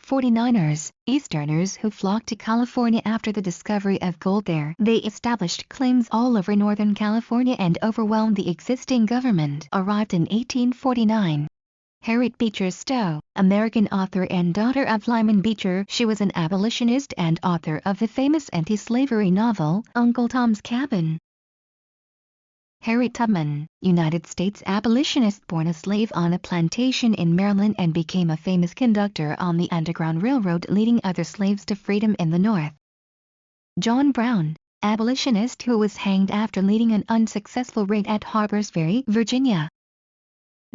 1849ers, Easterners who flocked to California after the discovery of gold there. They established claims all over Northern California and overwhelmed the existing government. Arrived in 1849. Harriet Beecher Stowe, American author and daughter of Lyman Beecher. She was an abolitionist and author of the famous anti-slavery novel, Uncle Tom's Cabin. Harriet Tubman, United States abolitionist born a slave on a plantation in Maryland and became a famous conductor on the Underground Railroad leading other slaves to freedom in the North. John Brown, abolitionist who was hanged after leading an unsuccessful raid at Harpers Ferry, Virginia.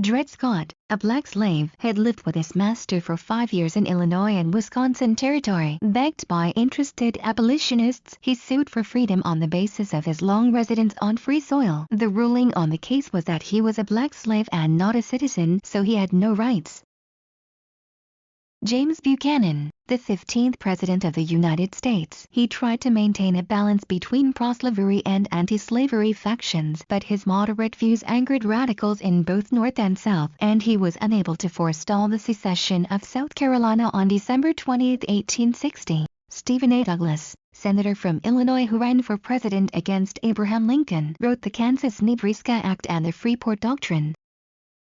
Dred Scott, a black slave, had lived with his master for 5 years in Illinois and Wisconsin Territory. Backed by interested abolitionists, he sued for freedom on the basis of his long residence on free soil. The ruling on the case was that he was a black slave and not a citizen, so he had no rights. James Buchanan, the 15th President of the United States. He tried to maintain a balance between pro-slavery and anti-slavery factions, but his moderate views angered radicals in both North and South, and he was unable to forestall the secession of South Carolina on December 20, 1860. Stephen A. Douglas, senator from Illinois who ran for president against Abraham Lincoln, wrote the Kansas-Nebraska Act and the Freeport Doctrine.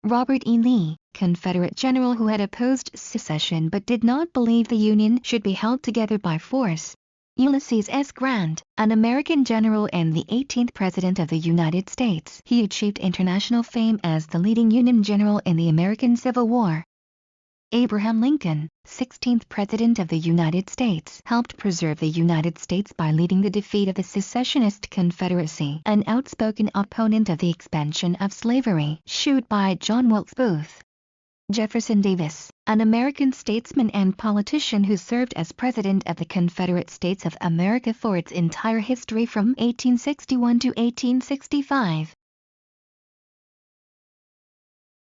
Robert E. Lee, Confederate general who had opposed secession but did not believe the Union should be held together by force. Ulysses S. Grant, an American general and the 18th President of the United States. He achieved international fame as the leading Union general in the American Civil War. Abraham Lincoln, 16th President of the United States, helped preserve the United States by leading the defeat of the secessionist Confederacy, an outspoken opponent of the expansion of slavery, shooed by John Wilkes Booth. Jefferson Davis, an American statesman and politician who served as President of the Confederate States of America for its entire history from 1861 to 1865.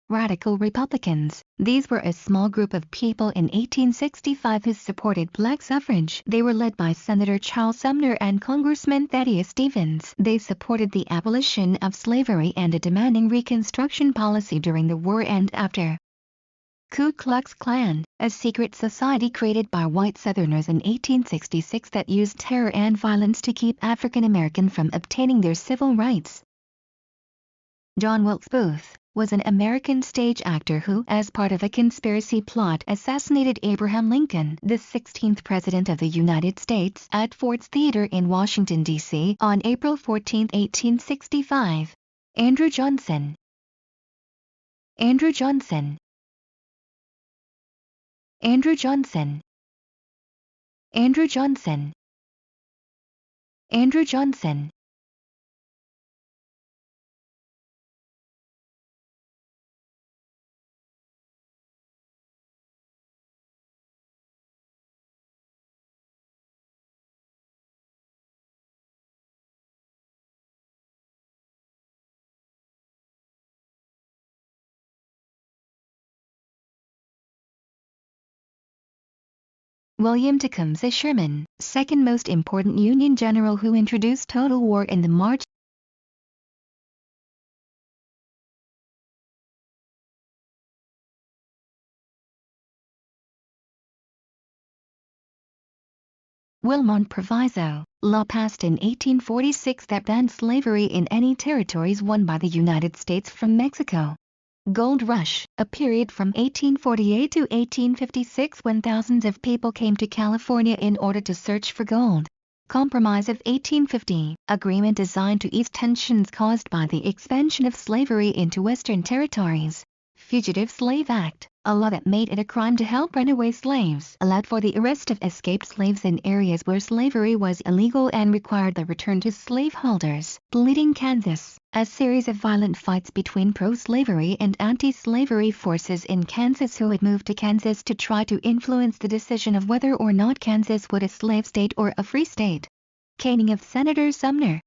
Radical Republicans. These were a small group of people in 1865 who supported black suffrage. They were led by Senator Charles Sumner and Congressman Thaddeus Stevens. They supported the abolition of slavery and a demanding Reconstruction policy during the war and after. Ku Klux Klan, a secret society created by white Southerners in 1866 that used terror and violence to keep African American from obtaining their civil rights. John Wilkes Booth was an American stage actor who, as part of a conspiracy plot, assassinated Abraham Lincoln, the 16th President of the United States, at Ford's Theater in Washington, D.C. on April 14, 1865. Andrew Johnson. Andrew Johnson. Andrew Johnson. Andrew Johnson. Andrew Johnson. William Tecumseh Sherman, second most important Union general who introduced total war in the March Wilmot Proviso, law passed in 1846 that banned slavery in any territories won by the United States from Mexico. Gold Rush, a period from 1848 to 1856 when thousands of people came to California in order to search for gold. Compromise of 1850, agreement designed to ease tensions caused by the expansion of slavery into Western territories. Fugitive Slave Act, a law that made it a crime to help runaway slaves, allowed for the arrest of escaped slaves in areas where slavery was illegal and required the return to slaveholders. Bleeding Kansas, a series of violent fights between pro-slavery and anti-slavery forces in Kansas who had moved to Kansas to try to influence the decision of whether or not Kansas would a slave state or a free state. Caning of Senator Sumner.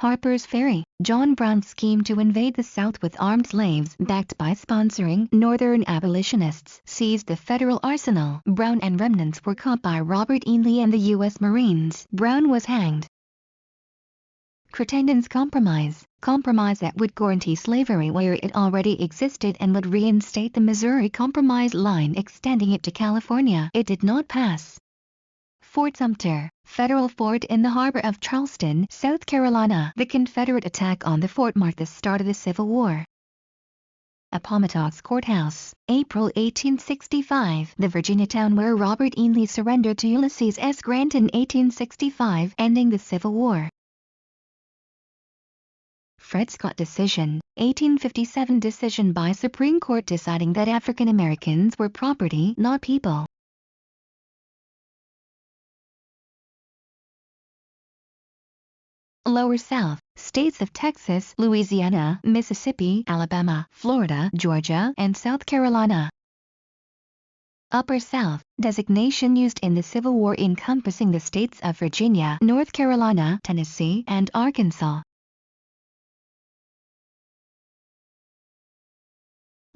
Harper's Ferry, John Brown's scheme to invade the South with armed slaves backed by sponsoring Northern abolitionists seized the federal arsenal. Brown and remnants were caught by Robert E. Lee and the U.S. Marines. Brown was hanged. Crittenden's Compromise that would guarantee slavery where it already existed and would reinstate the Missouri Compromise line extending it to California. It did not pass. Fort Sumter, federal fort in the harbor of Charleston, South Carolina. The Confederate attack on the fort marked the start of the Civil War. Appomattox Courthouse, April 1865. The Virginia town where Robert E. Lee surrendered to Ulysses S. Grant in 1865, ending the Civil War. Fred Scott Decision, 1857. Decision by Supreme Court deciding that African Americans were property, not people. Lower South, states of Texas, Louisiana, Mississippi, Alabama, Florida, Georgia, and South Carolina. Upper South, designation used in the Civil War encompassing the states of Virginia, North Carolina, Tennessee, and Arkansas.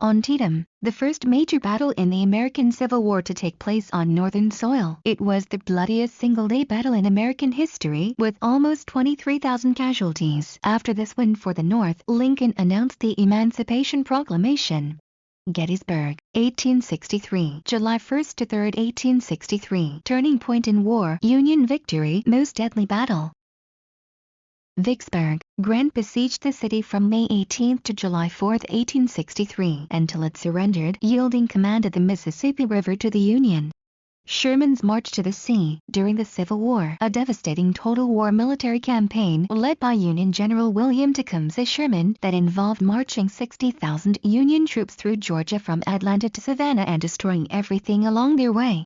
Antietam, the first major battle in the American Civil War to take place on Northern soil. It was the bloodiest single-day battle in American history, with almost 23,000 casualties. After this win for the North, Lincoln announced the Emancipation Proclamation. Gettysburg, 1863. July 1 to 3, 1863. Turning point in war. Union victory. Most deadly battle. Vicksburg, Grant besieged the city from May 18 to July 4, 1863, until it surrendered, yielding command of the Mississippi River to the Union. Sherman's March to the Sea. During the Civil War, a devastating total war military campaign led by Union General William Tecumseh Sherman that involved marching 60,000 Union troops through Georgia from Atlanta to Savannah and destroying everything along their way.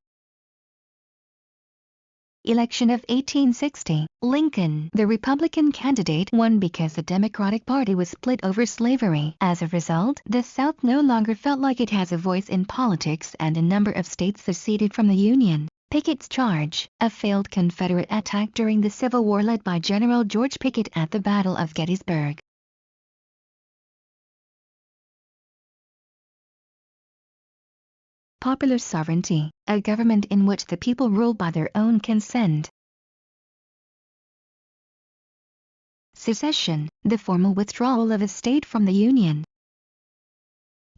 Election of 1860. Lincoln, the Republican candidate, won because the Democratic Party was split over slavery. As a result, the South no longer felt like it has a voice in politics and a number of states seceded from the Union. Pickett's Charge, a failed Confederate attack during the Civil War led by General George Pickett at the Battle of Gettysburg. Popular sovereignty, a government in which the people rule by their own consent. Secession, the formal withdrawal of a state from the Union.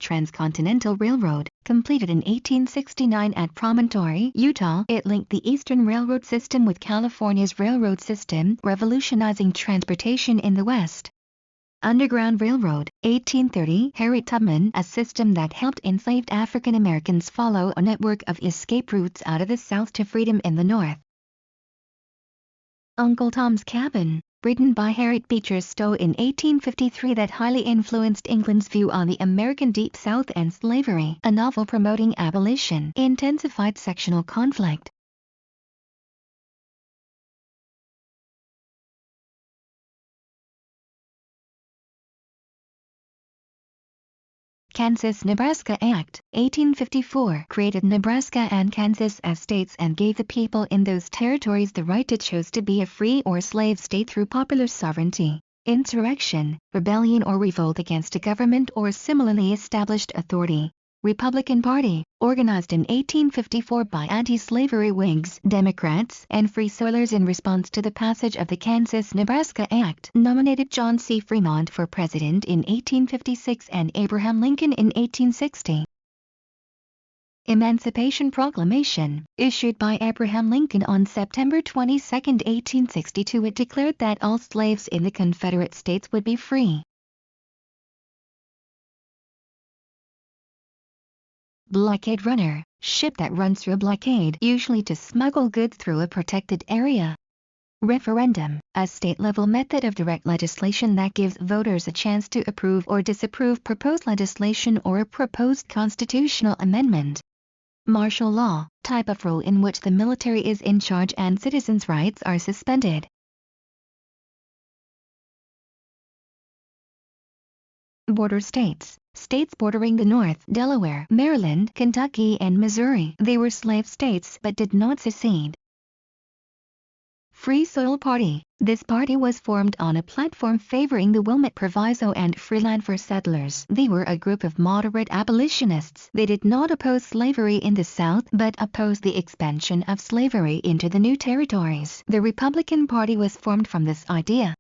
Transcontinental Railroad, completed in 1869 at Promontory, Utah. It linked the Eastern Railroad system with California's railroad system, revolutionizing transportation in the West. Underground Railroad, 1830. Harriet Tubman, a system that helped enslaved African Americans follow a network of escape routes out of the South to freedom in the North. Uncle Tom's Cabin, written by Harriet Beecher Stowe in 1853 that highly influenced England's view on the American Deep South and slavery. A novel promoting abolition intensified sectional conflict. Kansas-Nebraska Act, 1854, created Nebraska and Kansas as states and gave the people in those territories the right to choose to be a free or slave state through popular sovereignty. Insurrection, rebellion or revolt against a government or similarly established authority. Republican Party, organized in 1854 by anti-slavery Whigs, Democrats, and Free Soilers in response to the passage of the Kansas-Nebraska Act, nominated John C. Fremont for president in 1856 and Abraham Lincoln in 1860. Emancipation Proclamation, issued by Abraham Lincoln on September 22, 1862, it declared that all slaves in the Confederate States would be free. Blockade Runner, ship that runs through a blockade, usually to smuggle goods through a protected area. Referendum, a state-level method of direct legislation that gives voters a chance to approve or disapprove proposed legislation or a proposed constitutional amendment. Martial law, type of rule in which the military is in charge and citizens' rights are suspended. Border states, states bordering the North, Delaware, Maryland, Kentucky, and Missouri. They were slave states but did not secede. Free Soil Party. This party was formed on a platform favoring the Wilmot Proviso and free land for settlers. They were a group of moderate abolitionists. They did not oppose slavery in the South but opposed the expansion of slavery into the new territories. The Republican Party was formed from this idea.